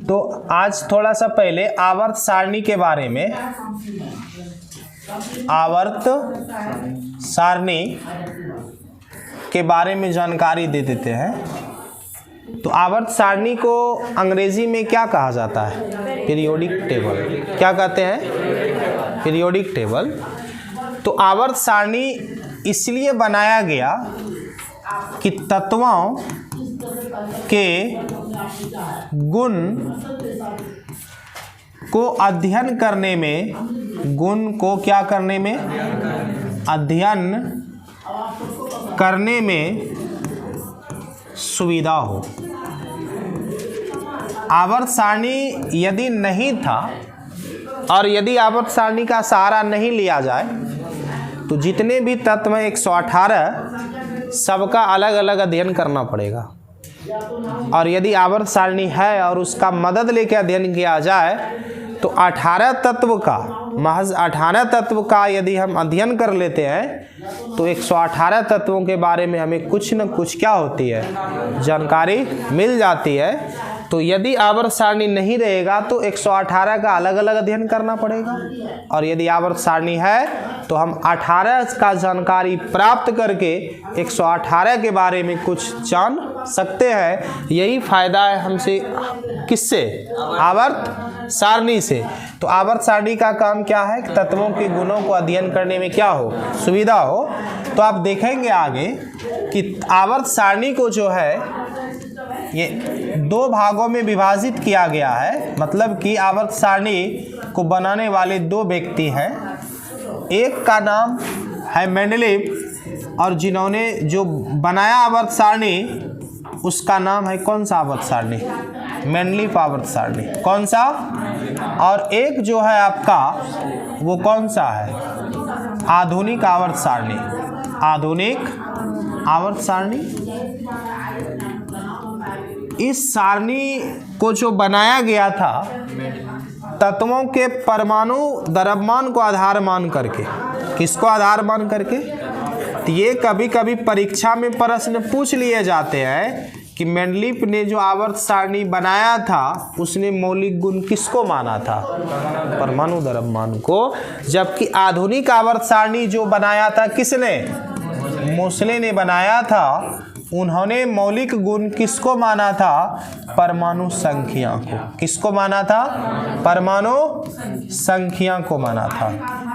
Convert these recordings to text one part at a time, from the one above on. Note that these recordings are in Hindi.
तो आज थोड़ा सा पहले आवर्त सारणी के बारे में, आवर्त सारणी के बारे में जानकारी दे देते हैं। तो आवर्त सारणी को अंग्रेजी में क्या कहा जाता है? Periodic table. क्या कहते हैं? Periodic table. तो आवर्त सारणी इसलिए बनाया गया कि तत्वों के गुण को अध्ययन करने में, गुण को क्या करने में, अध्ययन करने में सुविधा हो। आवर्त सारणी यदि नहीं था और यदि आवर्त सारणी का सहारा नहीं लिया जाए तो जितने भी तत्व 118 सबका अलग अलग अध्ययन करना पड़ेगा। और यदि आवर्त सारणी है और उसका मदद लेकर अध्ययन किया जाए तो 18 तत्व का, महज 18 तत्व का यदि हम अध्ययन कर लेते हैं तो 118 तत्वों के बारे में हमें कुछ न कुछ क्या होती है, जानकारी मिल जाती है। तो यदि आवर्त सारणी नहीं रहेगा तो 118 का अलग अलग अध्ययन करना पड़ेगा, और यदि आवर्त सारणी है तो हम 18 का जानकारी प्राप्त करके 118 के बारे में कुछ जान सकते हैं। यही फायदा है हमसे, किससे? आवर्त सारणी से। तो आवर्त सारणी का काम क्या है? तत्वों के गुणों को अध्ययन करने में क्या हो, सुविधा हो। तो आप देखेंगे आगे कि आवर्त सारणी को जो है ये 2 भागों में विभाजित किया गया है। मतलब कि आवर्त सारणी को बनाने वाले 2 व्यक्ति हैं। एक का नाम है मेंडलीव, और जिन्होंने जो बनाया आवर्त सारणी उसका नाम है कौन सा आवर्त सारणी? मेंडलीव आवर्त सारणी। कौन सा? और एक जो है आपका वो कौन सा है? आधुनिक आवर्त सारणी। आधुनिक आवर्त सारणी। इस सारणी को जो बनाया गया था तत्वों के परमाणु द्रव्यमान को आधार मान करके। किसको आधार मान करके? तो ये कभी कभी परीक्षा में प्रश्न पूछ लिए जाते हैं कि मेंडलीव ने जो आवर्त सारणी बनाया था उसने मौलिक गुण किसको माना था? परमाणु द्रव्यमान को। जबकि आधुनिक आवर्त सारणी जो बनाया था किसने? मोसले ने बनाया था। उन्होंने मौलिक गुण किसको माना था? परमाणु संख्या को। किसको माना था? परमाणु संख्या को माना था।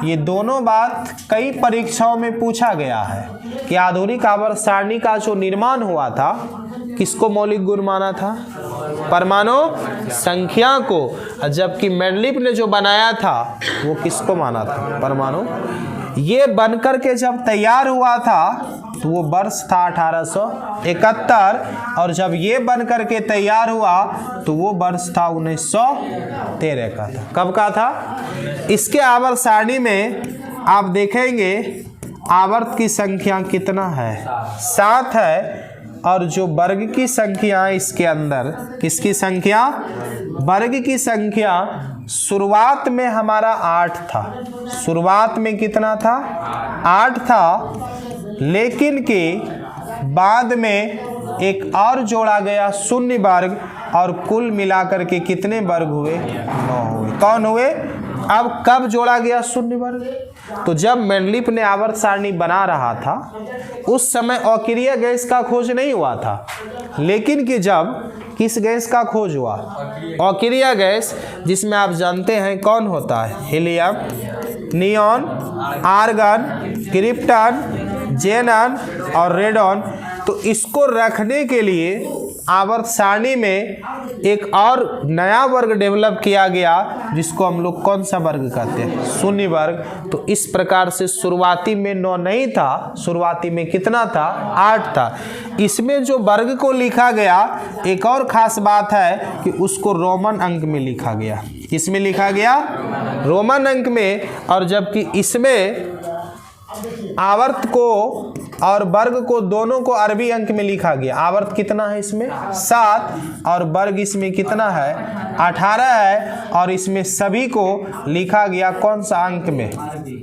ये दोनों बात कई परीक्षाओं में पूछा गया है कि आधुनिक आवर्त सारणी का जो निर्माण हुआ था किसको मौलिक गुण माना था? परमाणु संख्या को। जबकि मेंडलीव ने जो बनाया था वो किसको माना था? परमाणु। ये बनकर के जब तैयार हुआ था तो वो वर्ष था 1871, और जब ये बनकर के तैयार हुआ तो वो वर्ष था 1913 का था। कब का था? इसके आवर्त सारणी में आप देखेंगे आवर्त की संख्या कितना है? 7 है। और जो वर्ग की संख्या है इसके अंदर, किसकी संख्या? वर्ग की संख्या शुरुआत में हमारा 8 था। शुरुआत में कितना था? 8 था। लेकिन कि बाद में एक और जोड़ा गया शून्य वर्ग, और कुल मिलाकर के कितने वर्ग हुए? 9 हुए। कौन हुए? अब कब जोड़ा गया शून्य वर्ग? तो जब मेंडलीव ने आवर्त सारणी बना रहा था उस समय अक्रिय गैस का खोज नहीं हुआ था। लेकिन कि जब किस गैस का खोज हुआ? अक्रिय गैस, जिसमें आप जानते हैं कौन होता है? हीलियम, नियॉन, आर्गन, क्रिप्टन, जेनन और रेडॉन। तो इसको रखने के लिए आवर्त सारणी में एक और नया वर्ग डेवलप किया गया जिसको हम लोग कौन सा वर्ग कहते हैं? शून्य वर्ग। तो इस प्रकार से शुरुआती में 9 नहीं था, शुरुआती में कितना था? 8 था। इसमें जो वर्ग को लिखा गया, एक और खास बात है कि उसको रोमन अंक में लिखा गया। किसमें लिखा गया? रोमन अंक में। और जबकि इसमें आवर्त को और वर्ग को दोनों को अरबी अंक में लिखा गया। आवर्त कितना है इसमें? 7, और वर्ग इसमें कितना है? 18 है। और इसमें सभी को लिखा गया कौन सा अंक में?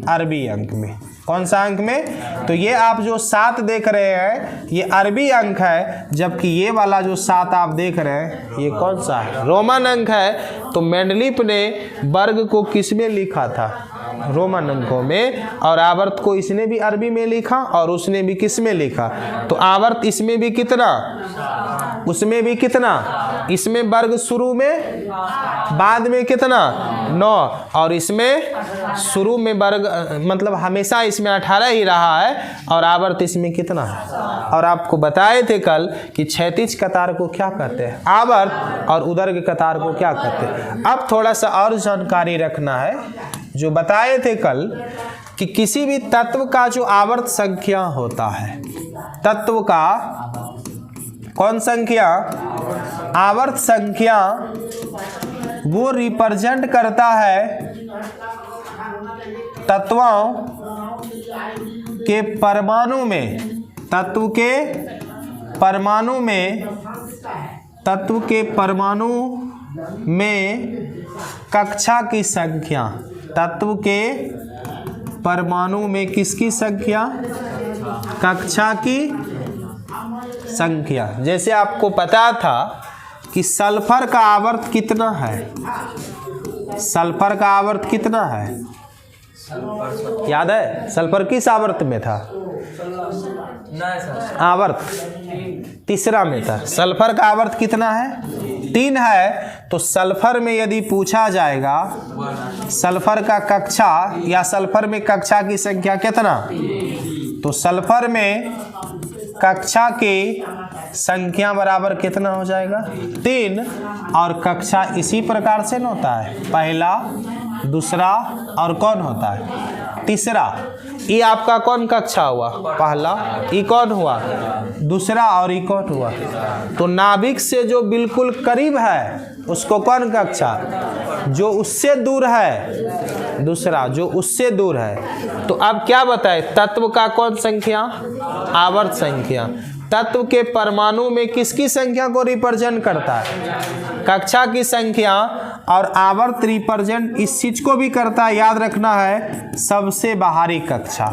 अरबी अंक में। कौन सा अंक में? तो ये आप जो 7 देख रहे हैं ये अरबी अंक है, जबकि ये वाला जो 7 आप देख रहे हैं ये कौन सा है? रोमन अंक है। तो मेंडलीफ ने वर्ग को किस में लिखा था? रोमन अंकों में। और आवर्त को इसने भी अरबी में लिखा और उसने भी किस में लिखा? तो आवर्त इसमें भी कितना, उसमें भी कितना? इसमें वर्ग शुरू में, बाद में कितना? 9। और इसमें शुरू में वर्ग मतलब हमेशा इसमें 18 ही रहा है और आवर्त इसमें कितना है? और आपको बताए थे कल कि क्षैतिज कतार को क्या कहते हैं? आवर्त। और उदर्ग कतार को क्या कहते हैं? अब थोड़ा सा और जानकारी रखना है। जो बताए थे कल कि किसी भी तत्व का जो आवर्त संख्या होता है, तत्व का कौन संख्या? आवर्त संख्या, वो रिप्रेजेंट करता है तत्वों के परमाणु में, तत्व के परमाणु में, तत्व के परमाणु में कक्षा की संख्या, तत्व के परमाणु में किसकी संख्या? कक्षा की संख्या। जैसे आपको पता था कि सल्फर का आवर्त कितना है? सल्फर का आवर्त कितना है? याद है? सल्फर किस आवर्त में था? आवर्त तीसरा में था। सल्फर का आवर्त कितना है? 3 है। तो सल्फर में यदि पूछा जाएगा सल्फर का कक्षा या सल्फर में कक्षा की संख्या कितना, तो सल्फर में कक्षा की संख्या बराबर कितना हो जाएगा? 3। और कक्षा इसी प्रकार से न होता है, पहला, दूसरा और कौन होता है? तीसरा। ये आपका कौन कक्षा हुआ? पहला। ये कौन हुआ? दूसरा। और ये कौन हुआ? तो नाभिक से जो बिल्कुल करीब है उसको कौन कक्षा? जो उससे दूर है दूसरा, जो उससे दूर है। तो अब क्या बताए? तत्व का कौन संख्या? आवर्त संख्या। तत्व के परमाणु में किसकी संख्या को रिप्रेजेंट करता है? कक्षा की संख्या। और आवर्त रिप्रेजेंट इस चीज को भी करता है, याद रखना है, सबसे बाहरी कक्षा।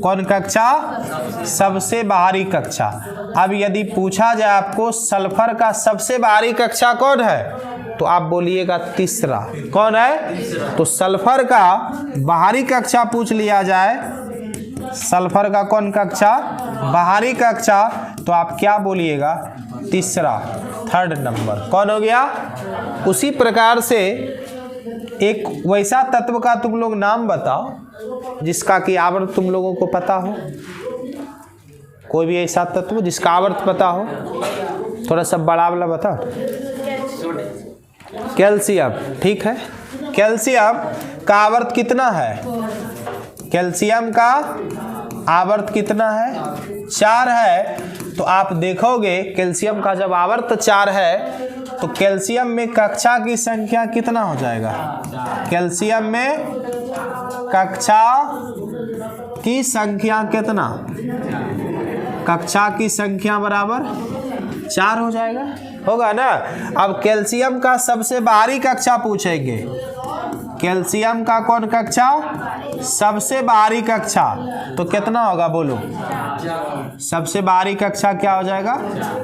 कौन कक्षा? सबसे बाहरी कक्षा। अब यदि पूछा जाए आपको सल्फर का सबसे बाहरी कक्षा कौन है, तो आप बोलिएगा तीसरा। कौन है? तो सल्फर का बाहरी कक्षा पूछ लिया जाए, सल्फर का कौन कक्षा? बाहरी कक्षा, तो आप क्या बोलिएगा? तीसरा, 3rd नंबर। कौन हो गया? उसी प्रकार से एक वैसा तत्व का तुम लोग नाम बताओ जिसका कि आवर्त तुम लोगों को पता हो। कोई भी ऐसा तत्व जिसका आवर्त पता हो, थोड़ा सा बड़ा वाला बताओ। कैल्शियम। ठीक है, कैल्शियम का आवर्त कितना है? कैल्शियम का आवर्त कितना है? 4 है। तो आप देखोगे कैल्शियम का जब आवर्त 4 है तो कैल्शियम में कक्षा की संख्या कितना हो जाएगा? कैल्शियम में कक्षा की संख्या कितना? कक्षा की संख्या बराबर 4 हो जाएगा, होगा ना। अब कैल्शियम का सबसे बाहरी कक्षा पूछेंगे। कैल्शियम का कौन कक्षा? सबसे बाहरी कक्षा। तो कितना होगा बोलो? सबसे बाहरी कक्षा क्या हो जाएगा?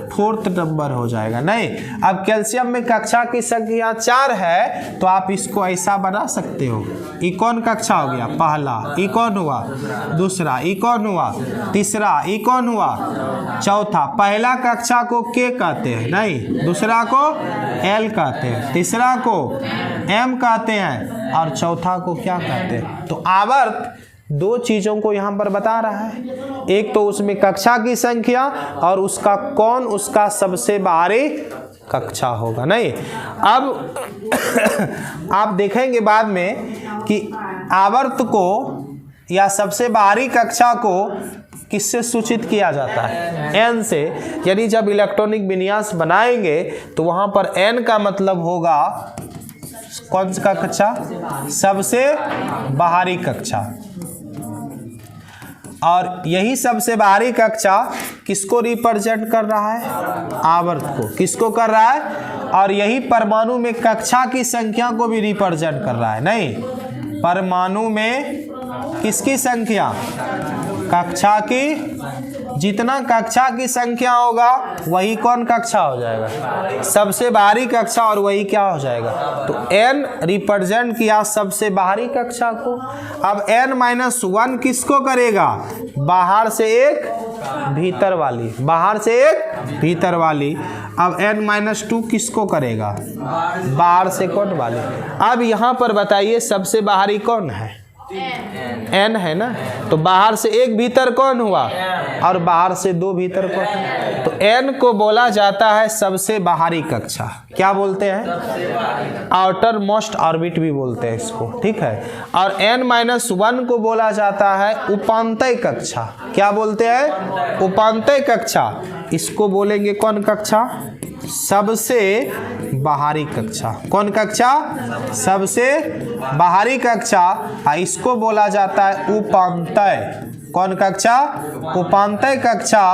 4th नंबर हो जाएगा। नहीं, अब कैल्शियम में कक्षा की संख्या 4 है तो आप इसको ऐसा बना सकते हो। ई कौन कक्षा हो गया? पहला। ई कौन हुआ? दूसरा। ई कौन हुआ? तीसरा। ई कौन हुआ? चौथा। पहला कक्षा को के कहते हैं, नहीं, दूसरा को एल कहते हैं, तीसरा को एम कहते हैं और चौथा को क्या कहते हैं? तो आवर्त 2 चीजों को यहाँ पर बता रहा है। एक तो उसमें कक्षा की संख्या और उसका कौन उसका सबसे बाहरी कक्षा होगा। नहीं, अब आप देखेंगे बाद में कि आवर्त को या सबसे बाहरी कक्षा को किससे सूचित किया जाता है? एन से। यानी जब इलेक्ट्रॉनिक विन्यास बनाएंगे तो वहाँ पर एन का मतलब होगा कौन सा कक्षा? सबसे बाहरी कक्षा। और यही सबसे बाहरी कक्षा किसको रिप्रेजेंट कर रहा है? आवर्त को। किसको कर रहा है? और यही परमाणु में कक्षा की संख्या को भी रिप्रेजेंट कर रहा है। नहीं, परमाणु में किसकी संख्या? कक्षा की। जितना कक्षा की संख्या होगा वही कौन कक्षा हो जाएगा? सबसे बाहरी कक्षा। और वही क्या हो जाएगा? तो n रिप्रेजेंट किया सबसे बाहरी कक्षा को। अब n-1 किसको करेगा? बाहर से एक भीतर वाली, बाहर से एक भीतर वाली। अब n-2 किसको करेगा? बाहर से कौन वाली। अब यहाँ पर बताइए सबसे बाहरी कौन है? n है ना। तो बाहर से एक भीतर कौन हुआ? और बाहर से दो भीतर कौन? तो n को बोला जाता है सबसे बाहरी कक्षा। क्या बोलते हैं? आउटर मोस्ट ऑर्बिट भी बोलते हैं इसको, ठीक है। और n-1 को बोला जाता है उपांतय कक्षा। क्या बोलते हैं? उपांतय कक्षा। इसको बोलेंगे कौन कक्षा? सबसे बाहरी कक्षा। कौन कक्षा? सबसे बाहरी कक्षा। इसको बोला जाता है उपांतय। कौन कक्षा? उपांतय कक्षा।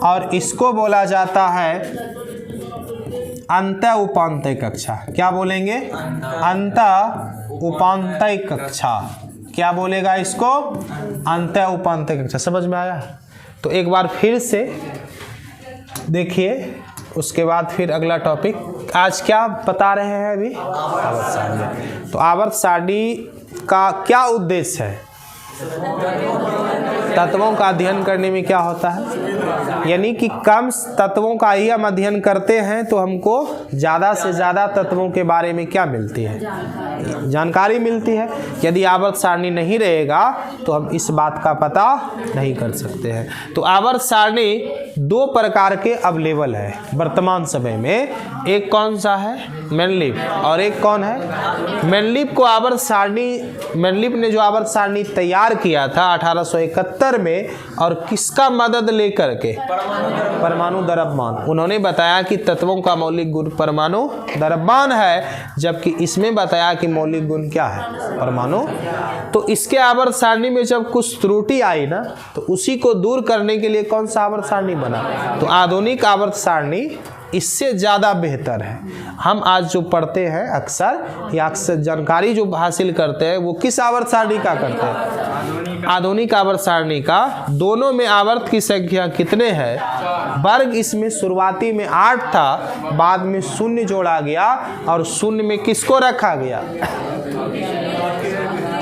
और इसको बोला जाता है अंत उपांतय कक्षा। क्या बोलेंगे? अंत उपांतय कक्षा। क्या बोलेगा इसको? अंत उपांतय कक्षा। समझ में आया? तो एक बार फिर से देखिए, उसके बाद फिर अगला टॉपिक। आज क्या बता रहे हैं अभी? आवर्त सारणी। तो आवर्त सारणी का क्या उद्देश्य है? तत्वों का अध्ययन करने में क्या होता है? यानी कि कम तत्वों का ही हम अध्ययन करते हैं तो हमको ज़्यादा से ज़्यादा तत्वों के बारे में क्या मिलती है? जानकारी मिलती है। यदि आवर्त सारणी नहीं रहेगा तो हम इस बात का पता नहीं कर सकते हैं। तो आवर्त सारणी दो प्रकार के अवेलेबल है वर्तमान समय में। एक कौन सा है? मेनलिफ। और एक कौन है? मेनलिफ को आवर्त सारणी, मेनलिफ ने जो आवर्त सारणी तैयार किया था 1871 में, और किसका मदद लेकर के? परमाणु द्रव्यमान। उन्होंने बताया कि तत्वों का मौलिक गुण परमाणु द्रव्यमान है, जबकि इसमें बताया कि मौलिक गुण क्या है? परमाणु। तो इसके आवर्त सारणी में जब कुछ त्रुटि आई ना, तो उसी को दूर करने के लिए कौन सा आवर्त सारणी बना? तो आधुनिक आवर्त सारणी इससे ज़्यादा बेहतर है। हम आज जो पढ़ते हैं अक्सर, या अक्सर जानकारी जो हासिल करते हैं वो किस आवर्त सारणी का करते हैं? आधुनिक आवर्त सारणी का। दोनों में आवर्त की संख्या कितने हैं? वर्ग इसमें शुरुआती में 8 था, बाद में 0 जोड़ा गया, और 0 में किसको रखा गया?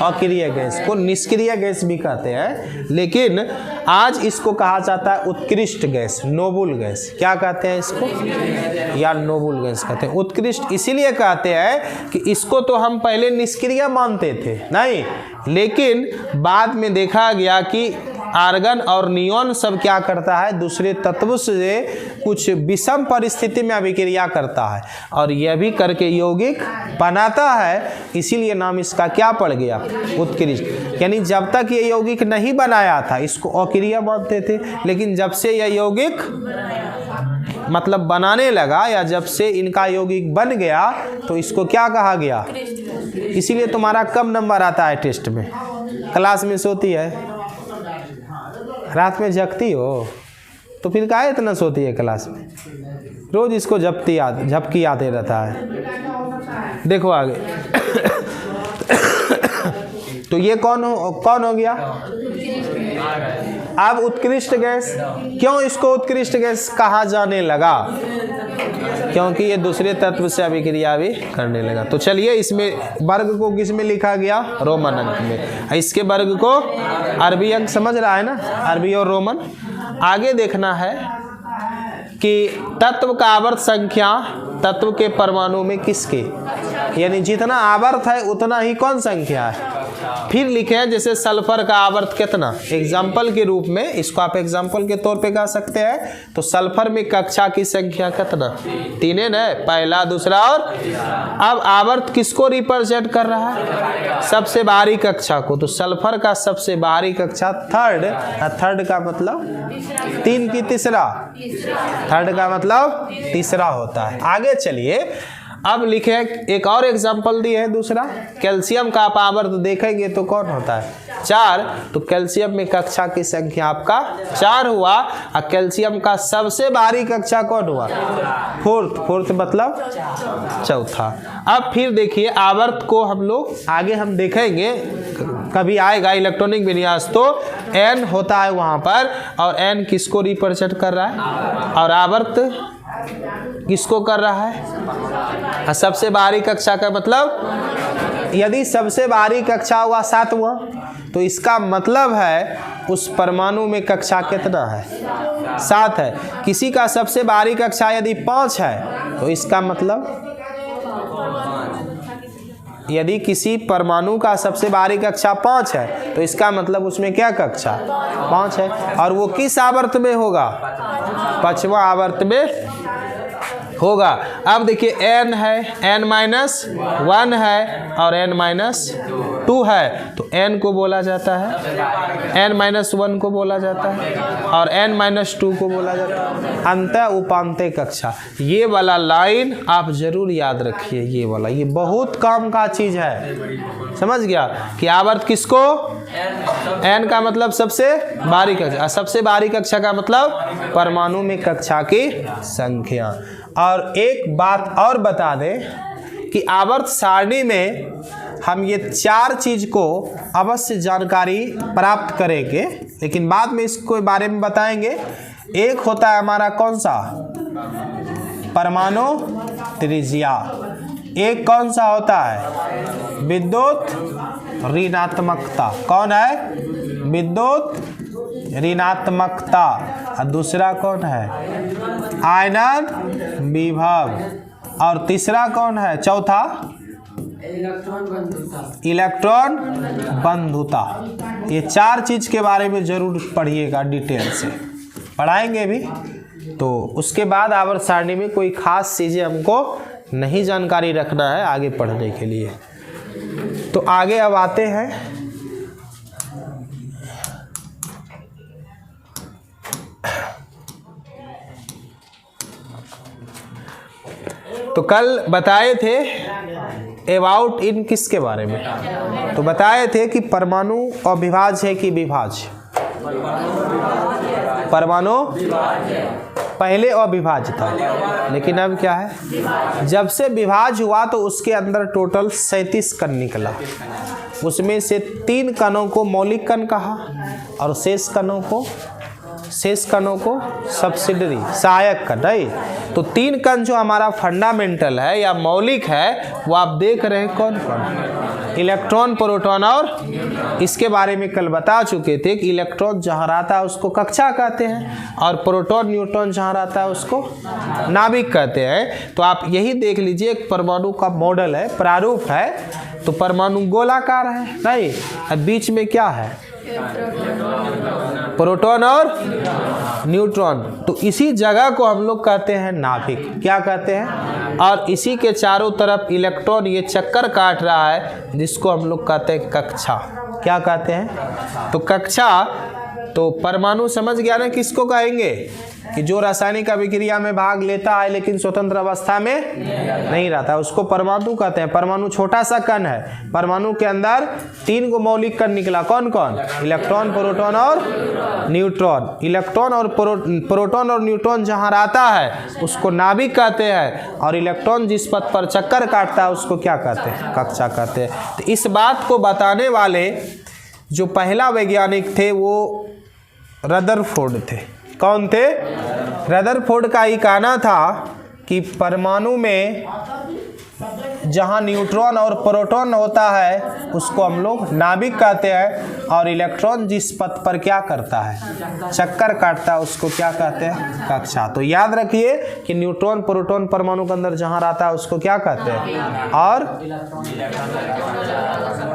अक्रिय गैस को निष्क्रिय गैस भी कहते हैं, लेकिन आज इसको कहा जाता है उत्कृष्ट गैस, नोबल गैस। क्या कहते हैं इसको? या नोबल गैस कहते हैं। उत्कृष्ट इसीलिए कहते हैं कि इसको तो हम पहले निष्क्रिय मानते थे नहीं, लेकिन बाद में देखा गया कि आर्गन और नियॉन सब क्या करता है? दूसरे तत्व से कुछ विषम परिस्थिति में अभिक्रिया करता है, और यह भी करके यौगिक बनाता है। इसीलिए नाम इसका क्या पड़ गया? उत्कृष्ट। यानी जब तक ये यौगिक नहीं बनाया था इसको अक्रिय मानते थे, लेकिन जब से यह यौगिक मतलब बनाने लगा, या जब से इनका यौगिक बन गया, तो इसको क्या कहा गया? इसीलिए तुम्हारा कम नंबर आता है टेस्ट में। क्लास में सोती है, रात में जगती हो, तो फिर काहे इतना सोती है क्लास में? रोज इसको झपकी आते रहता है। देखो आगे। तो ये कौन हो गया? अब उत्कृष्ट गैस। क्यों इसको उत्कृष्ट गैस कहा जाने लगा? क्योंकि ये दूसरे तत्व से अभिक्रिया भी करने लगा। तो चलिए, इसमें वर्ग को किस में लिखा गया? रोमन अंक में। इसके वर्ग को अरबी अंक समझ रहा है ना, अरबी और रोमन। आगे देखना है कि तत्व का आवर्त संख्या तत्व के परमाणु में किसके, यानी जितना आवर्त है उतना ही कौन संख्या है। फिर लिखे हैं जैसे सल्फर का आवर्त कितना, एग्जाम्पल के रूप में इसको आप एग्जाम्पल के तौर पे कह सकते हैं। तो सल्फर में कक्षा की संख्या कितना? 3 है ना, पहला दूसरा। और अब आवर्त किसको रिप्रेजेंट कर रहा है? सबसे बाहरी कक्षा को। तो सल्फर का सबसे बाहरी कक्षा थर्ड। थर्ड का मतलब 3 की तीसरा, थर्ड का मतलब तीसरा होता है। आगे चलिए, अब लिखे एक और एग्जाम्पल दिए है दूसरा। कैल्शियम का आप आवर्त देखेंगे तो कौन होता है? 4। तो कैल्शियम में कक्षा की संख्या आपका 4 हुआ। और कैल्शियम का सबसे बाहरी कक्षा कौन हुआ? 4th मतलब चौथा। अब फिर देखिए आवर्त को हम लोग आगे हम देखेंगे कभी आएगा इलेक्ट्रॉनिक विन्यास तो n होता है वहाँ पर, और n किसको रिप्रेजेंट कर रहा है, और आवर्त किसको कर रहा है, सबसे बाहरी कक्षा का मतलब, यदि सबसे बाहरी कक्षा हुआ 7वां तो इसका मतलब है उस परमाणु में कक्षा कितना है, 7 है। किसी का सबसे बाहरी कक्षा यदि 5 है तो इसका मतलब, यदि किसी परमाणु का सबसे बाहरी कक्षा 5 है तो इसका मतलब उसमें क्या कक्षा 5 है, और वो किस आवर्त में होगा, 5वां आवर्त में होगा। अब देखिए n है, n-1 है और n-2 है, तो n को बोला जाता है, n-1 को बोला जाता है और n-2 को बोला जाता है अंत उपांत्य कक्षा। ये वाला लाइन आप जरूर याद रखिए, ये वाला, ये बहुत काम का चीज है, समझ गया कि आवर्त किसको, n का मतलब सबसे बाहरी कक्षा, सबसे बाहरी कक्षा का मतलब परमाणु में कक्षा की संख्या। और एक बात और बता दें कि आवर्त सारणी में हम ये 4 चीज को अवश्य जानकारी प्राप्त करेंगे, लेकिन बाद में इसको बारे में बताएंगे। एक होता है हमारा कौन सा, परमाणु त्रिज्या। एक कौन सा होता है, विद्युत ऋणात्मकता। कौन है, विद्युत ऋणात्मकता। और दूसरा कौन है, आयनन विभव। और तीसरा कौन है, चौथा इलेक्ट्रॉन बंधुता। ये 4 चीज के बारे में जरूर पढ़िएगा, डिटेल से पढ़ाएंगे भी। तो उसके बाद आवर्त सारणी में कोई खास चीजें हमको नहीं जानकारी रखना है आगे पढ़ने के लिए। तो आगे अब आते हैं, तो कल बताए थे अबाउट इन किसके बारे में, तो बताए थे कि परमाणु अविभाज्य है कि विभाज्य, परमाणु पहले अविभाज्य था, लेकिन अब क्या है, जब से विभाज्य हुआ तो उसके अंदर टोटल 37 कण निकला। उसमें से 3 कणों को मौलिक कण कहा और शेष कणों को सब्सिडरी सहायक कण है। तो 3 कण जो हमारा फंडामेंटल है या मौलिक है वो आप देख रहे हैं कौन कौन, इलेक्ट्रॉन, प्रोटॉन और, इसके बारे में कल बता चुके थे कि इलेक्ट्रॉन जहाँ रहता है उसको कक्षा कहते हैं और प्रोटॉन न्यूट्रॉन जहाँ रहता है उसको नाभिक कहते हैं। तो आप यही देख लीजिए, एक परमाणु का मॉडल है, प्रारूप है। तो परमाणु गोलाकार है नहीं, बीच में क्या है, प्रोटॉन और न्यूट्रॉन। तो इसी जगह को हम लोग कहते हैं नाभिक, क्या कहते हैं, और इसी के चारों तरफ इलेक्ट्रॉन ये चक्कर काट रहा है जिसको हम लोग कहते हैं कक्षा। क्या कहते हैं, तो कक्षा। तो परमाणु समझ गया ना किसको कहेंगे, कि जो रासायनिक अभिक्रिया में भाग लेता है लेकिन स्वतंत्र अवस्था में नहीं रहता, उसको परमाणु कहते हैं। परमाणु छोटा सा कण है, परमाणु के अंदर 3 गो मौलिक कण निकला, कौन कौन, इलेक्ट्रॉन, प्रोटॉन और न्यूट्रॉन। इलेक्ट्रॉन और प्रोटॉन और न्यूट्रॉन जहाँ रहता है उसको नाभिक कहते हैं, और इलेक्ट्रॉन जिस पथ पर चक्कर काटता है उसको क्या कहते हैं, कक्षा कहते हैं। तो इस बात को बताने वाले जो पहला वैज्ञानिक थे वो रदरफोर्ड थे। कौन थे, रदरफोर्ड का ही कहना था कि परमाणु में जहाँ न्यूट्रॉन और प्रोटॉन होता है उसको हम लोग नाभिक कहते हैं, और इलेक्ट्रॉन जिस पथ पर क्या करता है, चक्कर काटता है, उसको क्या कहते हैं, कक्षा। तो याद रखिए कि न्यूट्रॉन, प्रोटॉन परमाणु के अंदर जहाँ रहता है उसको क्या कहते हैं, और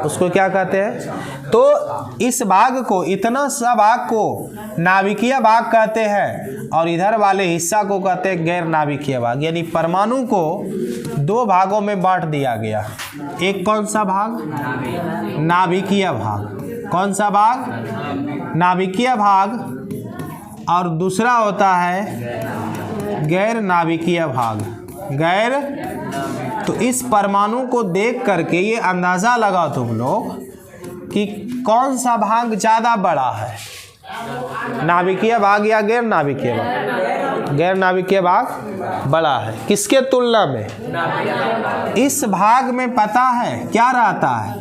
उसको क्या कहते हैं। तो इस भाग को, इतना सा भाग को नाभिकीय भाग कहते हैं, और इधर वाले हिस्सा को कहते हैं गैर नाभिकीय भाग। यानी परमाणु को 2 भागों में बांट दिया गया। एक कौन सा भाग, नाभिकीय भाग। कौन सा भाग, नाभिकीय भाग, और दूसरा होता है गैर नाभिकीय भाग। गैर, तो इस परमाणु को देख करके ये अंदाजा लगाओ तुम लोग कि कौन सा भाग ज्यादा बड़ा है, नाभिकीय भाग या गैर नाभिकीय भाग। गैर नाभिकीय भाग बड़ा है, किसके तुलना में, इस भाग में पता है क्या रहता है,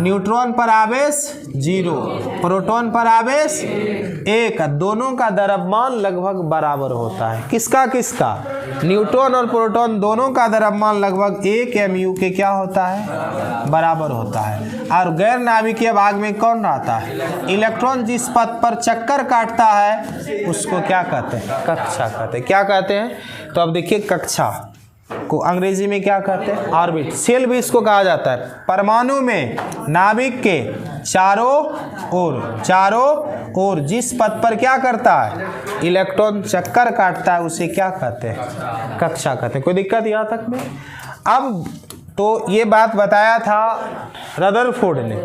न्यूट्रॉन पर आवेश 0, प्रोटॉन पर आवेश 1। दोनों का द्रव्यमान लगभग बराबर होता है। किसका किसका? न्यूट्रॉन और प्रोटॉन दोनों का द्रव्यमान लगभग 1 mu के क्या होता है? बराबर होता है। और गैर नाभिकीय भाग में कौन रहता है? इलेक्ट्रॉन जिस पथ पर चक्कर काटता है उसको क्या कहते हैं? कक्षा कहते हैं। क्या कहते हैं? तो अब देखिए, कक्षा को अंग्रेजी में क्या कहते हैं? ऑर्बिट। सेल भी इसको कहा जाता है। परमाणु में नाभिक के चारों ओर जिस पथ पर क्या करता है? इलेक्ट्रॉन चक्कर काटता है, उसे क्या कहते हैं? कक्षा कहते हैं। कोई दिक्कत यहाँ तक में? अब तो ये बात बताया था रदरफोर्ड ने।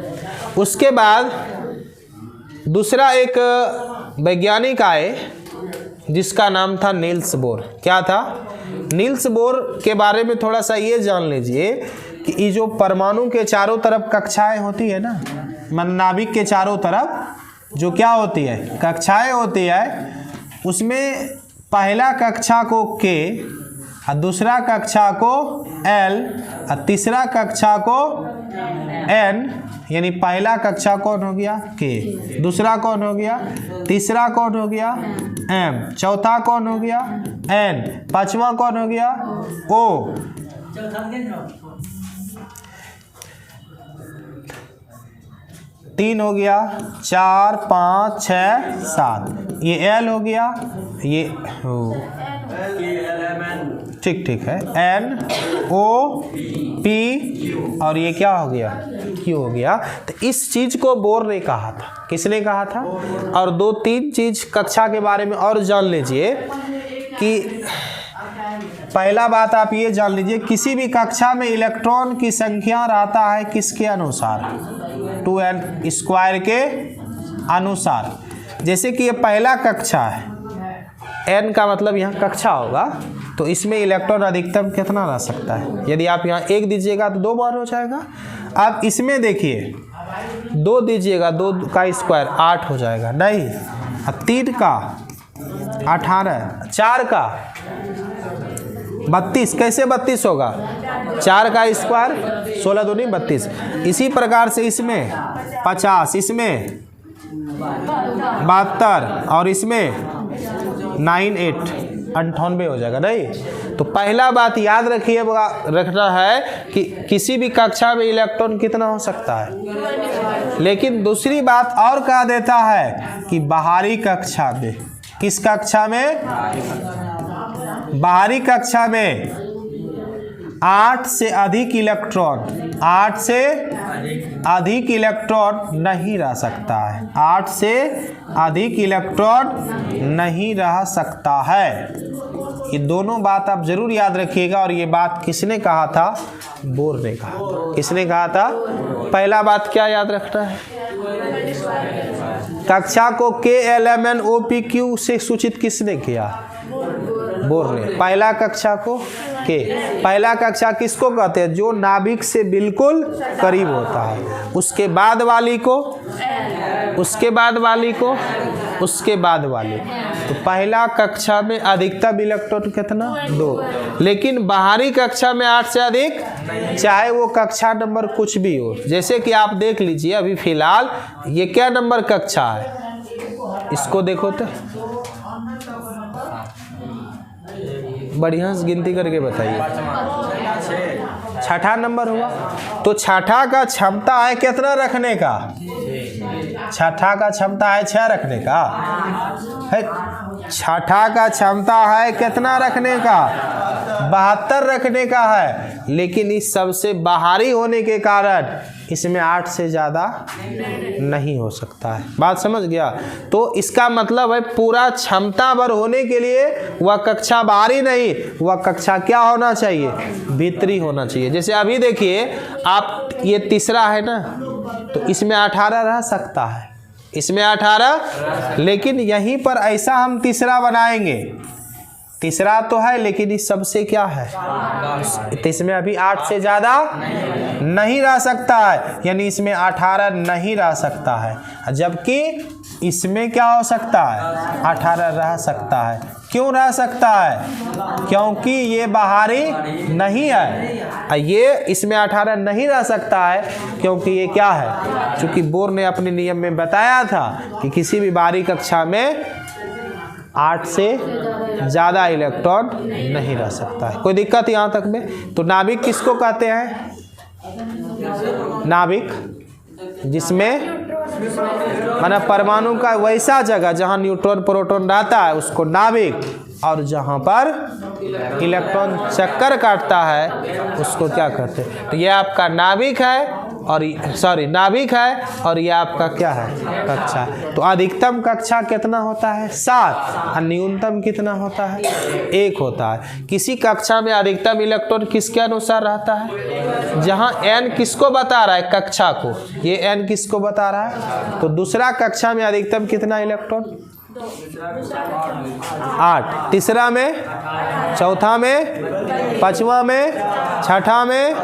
उसके बाद दूसरा एक वैज्ञानिक आए जिसका नाम था नील्स बोर। क्या था? नील्स बोर के बारे में थोड़ा सा ये जान लीजिए कि ये जो परमाणु के चारों तरफ कक्षाएं होती है ना, नाभिक के चारों तरफ जो क्या होती है? कक्षाएं होती है। उसमें पहला कक्षा को K और दूसरा कक्षा को L और तीसरा कक्षा को N, यानी पहला कक्षा कौन हो गया? K, दूसरा कौन हो गया? तीसरा कौन हो गया? M, चौथा कौन हो गया? N, पांचवा कौन हो गया? O, 3 हो गया, 4 5 6 7, ये L हो गया, ये ठीक है, N O P और ये क्या हो गया? Q हो गया। तो इस चीज को बोर ने कहा था। किसने कहा था? और 2-3 चीज कक्षा के बारे में और जान लीजिए कि पहला बात आप ये जान लीजिए, किसी भी कक्षा में इलेक्ट्रॉन की संख्या रहता है किसके अनुसार? 2n² के अनुसार। जैसे कि ये पहला कक्षा है, n का मतलब यहाँ कक्षा होगा, तो इसमें इलेक्ट्रॉन अधिकतम कितना रह सकता है? यदि आप यहाँ 1 दीजिएगा तो 2 बार हो जाएगा। अब इसमें देखिए 2 दीजिएगा, 2 का स्क्वायर 8 हो जाएगा, नहीं। 3 का 18, 4 का 32, कैसे 32 होगा? 4 का स्क्वायर 16 दूनी 32। इसी प्रकार से इसमें 50, इसमें 72 और इसमें 98 हो जाएगा, नहीं। तो पहला बात याद रखना है कि किसी भी कक्षा में इलेक्ट्रॉन कितना हो सकता है। लेकिन दूसरी बात और कह देता है कि बाहरी कक्षा में, किस कक्षा में? बाहरी कक्षा में 8 से अधिक इलेक्ट्रॉन नहीं रह सकता है। 8 से अधिक इलेक्ट्रॉन नहीं रह सकता है। ये दोनों बात आप जरूर याद रखिएगा। और ये बात किसने कहा था? बोर ने कहा था। किसने कहा था? पहला बात क्या याद रखना है? कक्षा को K L M N O P Q से सूचित किसने किया? बोर ने। पहला कक्षा को K, पहला कक्षा किसको कहते हैं? जो नाभिक से बिल्कुल करीब होता है। उसके बाद वाली को, उसके बाद वाली को, उसके बाद वाली। तो पहला कक्षा में अधिकतम इलेक्ट्रॉन कितना? 2। लेकिन बाहरी कक्षा में 8 से अधिक, चाहे वो कक्षा नंबर कुछ भी हो। जैसे कि आप देख लीजिए अभी फिलहाल ये क्या नंबर कक्षा है? इसको देखो तो बढ़िया से गिनती करके बताइए। 6ठा नंबर हुआ। तो 6ठा का क्षमता है कितना रखने का? 6ठा का क्षमता है 6 रखने का है। 6ठा का क्षमता है कितना रखने का? 72 रखने का है। लेकिन इस सबसे बाहरी होने के कारण इसमें 8 से ज़्यादा नहीं हो सकता है। बात समझ गया? तो इसका मतलब है पूरा क्षमता भर होने के लिए वह कक्षा बाहरी नहीं, वह कक्षा क्या होना चाहिए? भीतरी होना चाहिए। जैसे अभी देखिए आप, ये तीसरा है ना, तो इसमें 18 रह सकता है, इसमें 18। लेकिन यहीं पर ऐसा हम तीसरा बनाएंगे तीसरा तो है लेकिन इस सबसे क्या है, तो इसमें अभी 8 से ज़्यादा नहीं रह सकता है, यानी इसमें 18 नहीं रह सकता है, जबकि इसमें क्या हो सकता है, 18 रह सकता है। क्यों रह सकता है, क्योंकि ये बाहरी नहीं है। ये इसमें 18 नहीं रह सकता है क्योंकि ये क्या है, चूँकि बोर ने अपने नियम में बताया था कि किसी भी बाहरी कक्षा में 8 से ज़्यादा इलेक्ट्रॉन नहीं रह सकता है। कोई दिक्कत यहाँ तक में? तो नाभिक किसको कहते हैं, नाभिक जिसमें माना परमाणु का वैसा जगह जहाँ न्यूट्रॉन प्रोटॉन रहता है उसको नाभिक, और जहाँ पर इलेक्ट्रॉन चक्कर काटता है उसको क्या कहते हैं। तो ये आपका नाभिक है और नाभिक है और ये आपका क्या है, कक्षा। तो अधिकतम कक्षा कितना होता है, 7, और न्यूनतम कितना होता है, 1 होता है। किसी कक्षा में अधिकतम इलेक्ट्रॉन किसके अनुसार रहता है, जहाँ n किसको बता रहा है, कक्षा को, ये n किसको बता रहा है। तो दूसरा कक्षा में अधिकतम कितना इलेक्ट्रॉन, 8, तीसरा में, चौथा में, पांचवा में, छठा में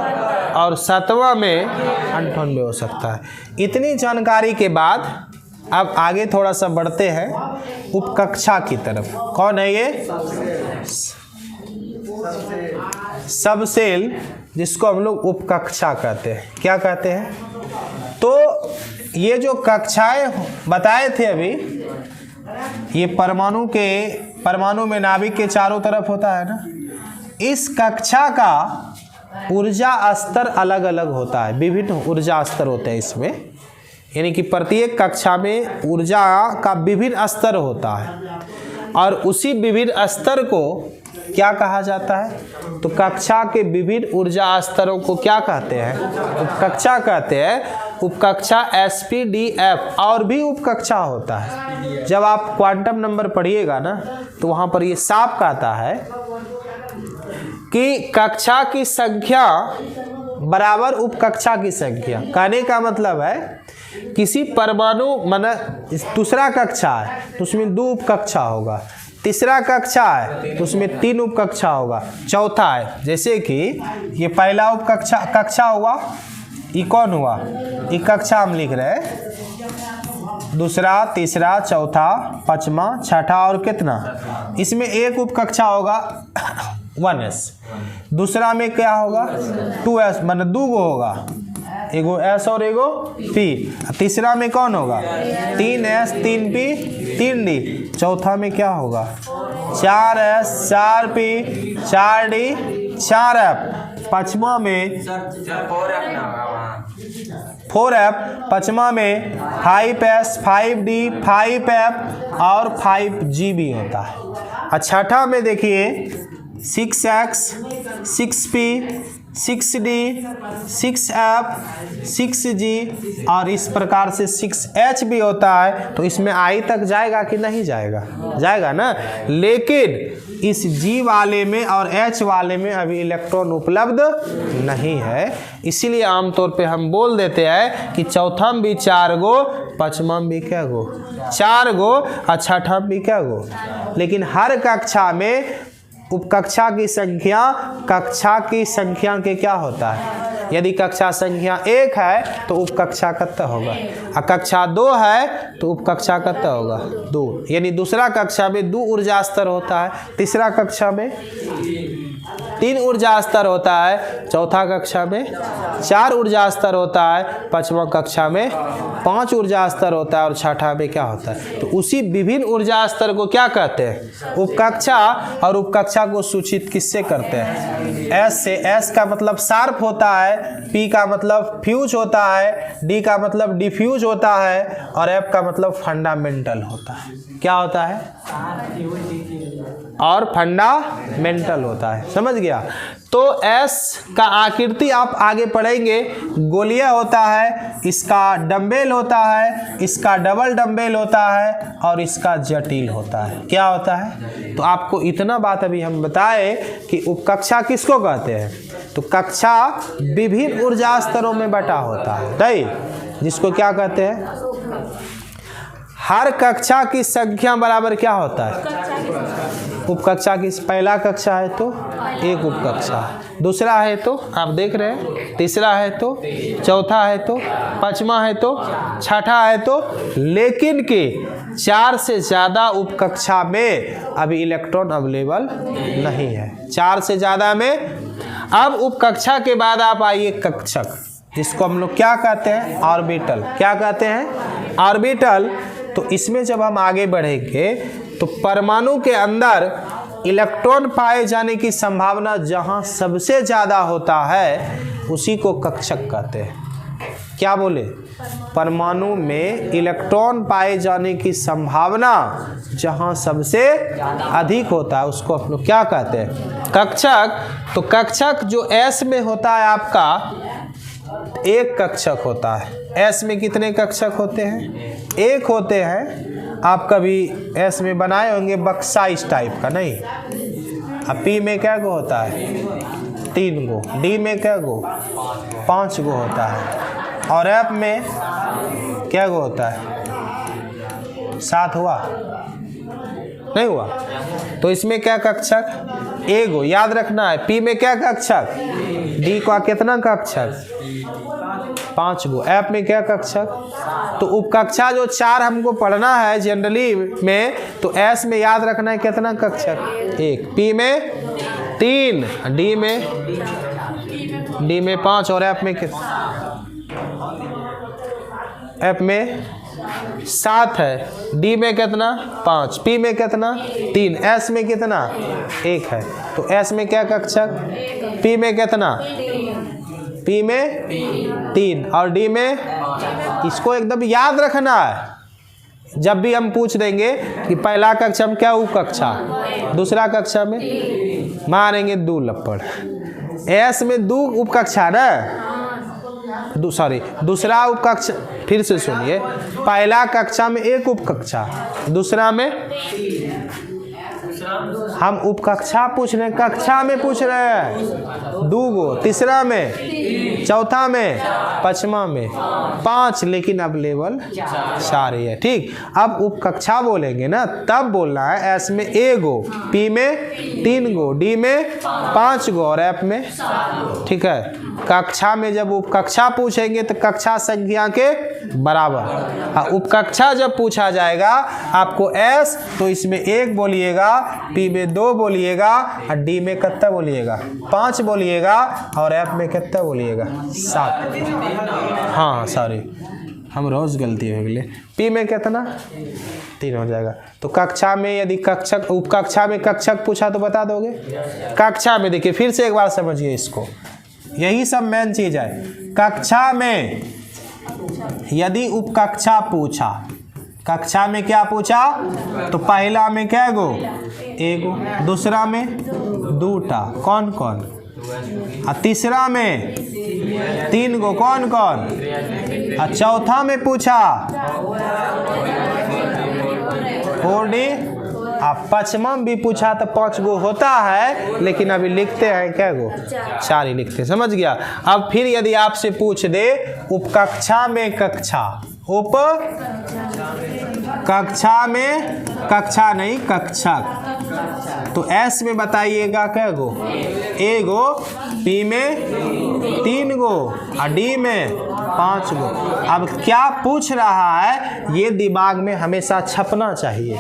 और 7वां में 98 हो सकता है। इतनी जानकारी के बाद अब आगे थोड़ा सा बढ़ते हैं उपकक्षा की तरफ। कौन है ये, सबसेल, जिसको हम लोग उपकक्षा कहते हैं। क्या कहते हैं, तो ये जो कक्षाएं बताए थे अभी, ये परमाणु में नाभिक के चारों तरफ होता है ना, इस कक्षा का ऊर्जा स्तर अलग अलग होता है, विभिन्न ऊर्जा स्तर होते हैं इसमें, यानी कि प्रत्येक कक्षा में ऊर्जा का विभिन्न स्तर होता है, और उसी विभिन्न स्तर को क्या कहा जाता है, तो कक्षा के विभिन्न ऊर्जा स्तरों को क्या कहते हैं, उपकक्षा कहते हैं। उपकक्षा SPDF, और भी उपकक्षा होता है। जब आप क्वांटम नंबर पढ़िएगा ना तो वहाँ पर ये साफ कहता है कि कक्षा की संख्या बराबर उपकक्षा की संख्या। कहने का मतलब है किसी परमाणु माना दूसरा कक्षा है तो उसमें 2 उपकक्षा होगा, तीसरा कक्षा है तो उसमें 3 उपकक्षा होगा, चौथा है, जैसे कि ये पहला कक्षा हुआ, ये कौन हुआ, ये कक्षा हम लिख रहे हैं, दूसरा, तीसरा, चौथा, पांचवा, छठा और कितना, इसमें 1 उपकक्षा होगा 1s, दूसरा में क्या होगा 2s, माने 2 गो होगा, एगो s और एगो p, तीसरा में कौन होगा 3s 3p 3d, चौथा में क्या होगा 4s 4p 4d 4f, पांचवा में 4f, पांचवा में 5s 5d 5f और 5g भी होता है। छठा में देखिए 6x 6p 6d 6f 6g और इस प्रकार से 6h भी होता है। तो इसमें I तक जाएगा कि नहीं जाएगा, जाएगा ना, लेकिन इस G वाले में और H वाले में अभी इलेक्ट्रॉन उपलब्ध नहीं है, इसीलिए आमतौर पे हम बोल देते हैं कि चौथा में भी 4 गो, पांचवा में भी क्या गो 4 गो और छठा में भी क्या गो। लेकिन हर कक्षा में उपकक्षा की संख्या कक्षा की संख्या के क्या होता है, यदि कक्षा संख्या 1 है तो उपकक्षा कितना होगा, और कक्षा 2 है तो उपकक्षा कितना होगा 2, यानी दूसरा कक्षा में 2 ऊर्जा स्तर होता है, तीसरा कक्षा में 3 ऊर्जा स्तर होता है, चौथा कक्षा में 4 ऊर्जा स्तर होता है, पांचवा कक्षा में 5 ऊर्जा स्तर होता है और छठा में क्या होता है। तो उसी विभिन्न ऊर्जा स्तर को क्या कहते हैं, उपकक्षा, और उपकक्षा को सूचित किससे करते हैं, S से। S का मतलब शार्प होता है, P का मतलब फ्यूज होता है, D का मतलब डिफ्यूज होता है और F का मतलब फंडामेंटल होता है। क्या होता है, और फंडामेंटल होता है, समझ गया। तो S का आकृति आप आगे पढ़ेंगे, गोलीय होता है, इसका डंबेल होता है, इसका डबल डंबेल होता है और इसका जटिल होता है। क्या होता है, तो आपको इतना बात अभी हम बताए कि उपकक्षा किसको कहते हैं, तो कक्षा विभिन्न ऊर्जा स्तरों में बटा होता है, सही, जिसको क्या कहते हैं, हर कक्षा की संख्या बराबर क्या होता है, उपकक्षा की पहला कक्षा है तो एक उपकक्षा, दूसरा है तो आप देख रहे हैं, तीसरा है तो, चौथा है तो, पांचवा है तो, छठा है तो, लेकिन कि 4 से ज़्यादा उपकक्षा में अभी इलेक्ट्रॉन अवेलेबल नहीं है। 4 से ज़्यादा में। अब उपकक्षा के बाद आप आइए कक्षक, जिसको हम लोग क्या कहते हैं, ऑर्बिटल। क्या कहते हैं, ऑर्बिटल। तो इसमें जब हम आगे बढ़ेंगे तो परमाणु के अंदर इलेक्ट्रॉन पाए जाने की संभावना जहां सबसे ज़्यादा होता है उसी को कक्षक कहते हैं। क्या बोले, परमाणु में इलेक्ट्रॉन पाए जाने की संभावना जहां सबसे अधिक होता है उसको हम लोग क्या कहते हैं, कक्षक। तो कक्षक जो S में होता है आपका, एक कक्षक होता है। S में कितने कक्षक होते हैं, एक होते हैं। आप कभी S में बनाए होंगे बक्सा इस टाइप का, नहीं। अब P में क्या गो होता है, 3 गो। D में क्या गो, 5 गो होता है। और F में क्या गो होता है, 7 हुआ, नहीं हुआ। तो इसमें क्या कक्षक, एगो। याद रखना है। P में क्या कक्षक, D का कितना कक्षक, 5 गो। F में क्या कक्षक। तो उपकक्षा जो 4 हमको पढ़ना है जनरली में, तो S में याद रखना है कितना कक्षक, 1। P में 3, D में 5 और F में कितना, F में 7 है। D में कितना, 5। P में कितना, 3। S में कितना, 1 है। तो S में क्या कक्षक, P में कितना, P में 3 और D में, इसको एकदम याद रखना है। जब भी हम पूछ देंगे कि पहला कक्षा में क्या उपकक्षा, दूसरा कक्षा में मारेंगे 2 लपड़। S में 2 उपकक्षा ना, दूसरा उपकक्षा, फिर से सुनिए, पहला कक्षा में 1 उपकक्षा, दूसरा में, हम उपकक्षा पूछ रहे हैं, कक्षा में पूछ रहे हैं 2 गो, तीसरा में, चौथा में, पांचवा में 5, लेकिन अवेलेबल 4 है। ठीक। अब उपकक्षा बोलेंगे ना तब बोलना है S में 1 गो, P में 3 गो, D में 5 गो और F में, ठीक है। कक्षा में जब उपकक्षा पूछेंगे तो कक्षा संख्या के बराबर। उपकक्षा जब पूछा जाएगा आपको S, तो इसमें 1 बोलिएगा, P में 2 बोलिएगा और D में कितना बोलिएगा, 5 बोलिएगा और F में कितना बोलिएगा, 7। हाँ सॉरी, हम रोज गलती हो गई। P में कितना, 3 हो जाएगा। तो कक्षा में यदि कक्षक, उपकक्षा में कक्षक पूछा तो बता दोगे। कक्षा में देखिए, फिर से एक बार समझिए इसको, यही सब मेन चीज है। कक्षा में यदि उपकक्षा पूछा, कक्षा में क्या पूछा, तो पहला में क्या गो, 1 गो, दूसरा में 2टा, कौन कौन, और तीसरा में 3 गो, कौन कौन, और चौथा में पूछा 4D, आप पांचवा भी पूछा तो 5 गो होता है, लेकिन अभी लिखते हैं क्या गो, 4 ही लिखते हैं। समझ गया। अब फिर यदि आपसे पूछ दे उपकक्षा में कक्षा, उप कक्षा में, कक्षा नहीं कक्षक, तो S में बताइएगा क्या गो, 1 गो, P में 3 गो और D में 5 गो। अब क्या पूछ रहा है ये दिमाग में हमेशा छपना चाहिए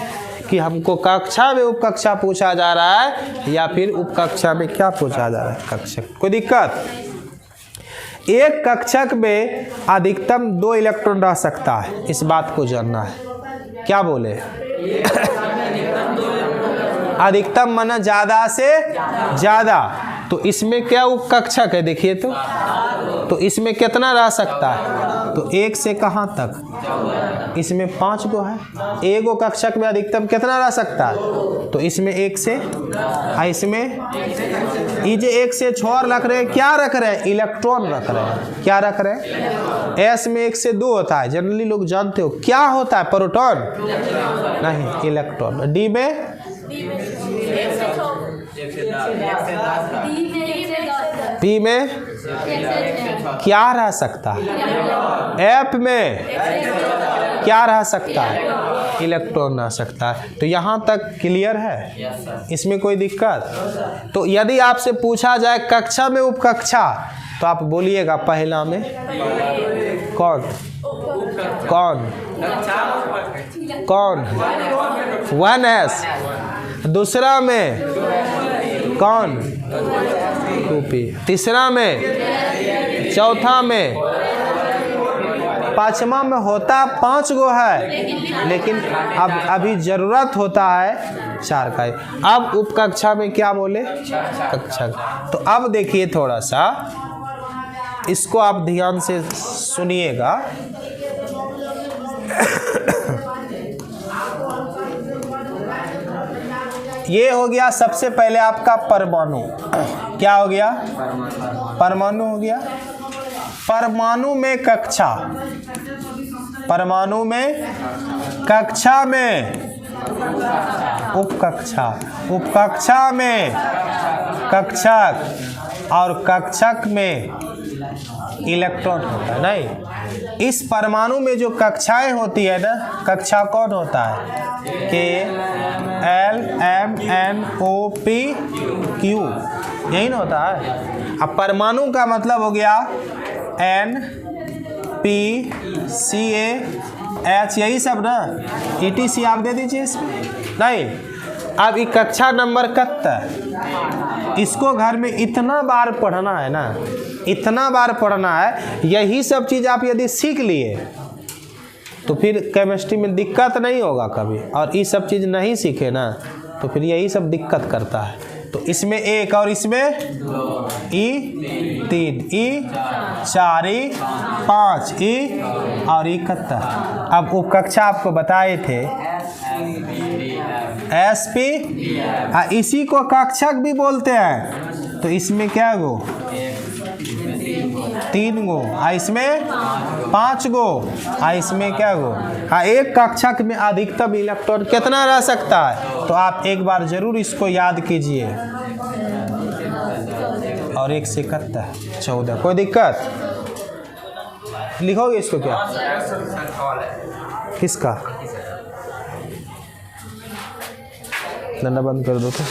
कि हमको कक्षा में उपकक्षा पूछा जा रहा है या फिर उपकक्षा में क्या पूछा जा रहा है, कक्षक। कोई दिक्कत। एक कक्षक में अधिकतम 2 इलेक्ट्रॉन रह सकता है, इस बात को जानना है। क्या बोले, अधिकतम माना ज्यादा से ज्यादा। तो इसमें क्या उपकक्षक है देखिए, तो इसमें कितना रह सकता है, तो 1 से कहाँ तक, इसमें 5 गो है। 1 गो कक्षक में अधिकतम कितना रह सकता है, तो इसमें 1 से, इसमें ये जो 1 से छोड़ रख रहे हैं, क्या रख रहे हैं, इलेक्ट्रॉन रख रहे हैं। क्या रख रहे हैं, S में 1 से 2 होता है, जनरली लोग जानते हो। क्या होता है, प्रोटॉन नहीं, इलेक्ट्रॉन। D में P में क्या रह सकता है, F में क्या रह सकता है, इलेक्ट्रॉन रह सकता है। तो यहाँ तक क्लियर है, इसमें कोई दिक्कत? तो यदि आपसे पूछा जाए कक्षा में उपकक्षा, तो आप बोलिएगा पहला में कौन कौन कौन 1s, दूसरा में कौन 2p, तीसरा में, चौथा में, पांचवा में होता 5 गो है, लेकिन अब अभी जरूरत होता है 4 का। अब उपकक्षा में क्या बोले? कक्षा। तो अब देखिए थोड़ा सा इसको आप ध्यान से सुनिएगा। ये हो गया सबसे पहले आपका परमाणु। क्या हो गया? परमाणु हो गया। परमाणु में कक्षा, परमाणु में कक्षा में उपकक्षा, उपकक्षा में कक्षक, और कक्षक में इलेक्ट्रॉन होता है। नहीं, इस परमाणु में जो कक्षाएं होती है ना, कक्षा कौन होता है? KLMNOP Q, यही ना होता है। अब परमाणु का मतलब हो गया NPCAH, यही सब ना, ETC आप दे दीजिए इसमें। नहीं, अब ये कक्षा नंबर कत्ता, इसको घर में इतना बार पढ़ना है ना, इतना बार पढ़ना है। यही सब चीज़ आप यदि सीख लिए तो फिर केमिस्ट्री में दिक्कत नहीं होगा कभी, और ये सब चीज़ नहीं सीखे ना तो फिर यही सब दिक्कत करता है। तो इसमें 1 और इसमें E3, E4, E5, E और E71। अब उपकक्षा आपको बताए थे SP, इसी को कक्षक भी बोलते हैं। तो इसमें क्या गो? 3 गो, इसमें 5 गो, इसमें क्या गो? एक कक्षक में अधिकतम इलेक्ट्रॉन कितना रह सकता है? तो आप एक बार जरूर इसको याद कीजिए। और 1 से 14, कोई दिक्कत? लिखोगे इसको क्या? किसका? धंधा बंद कर दो तो।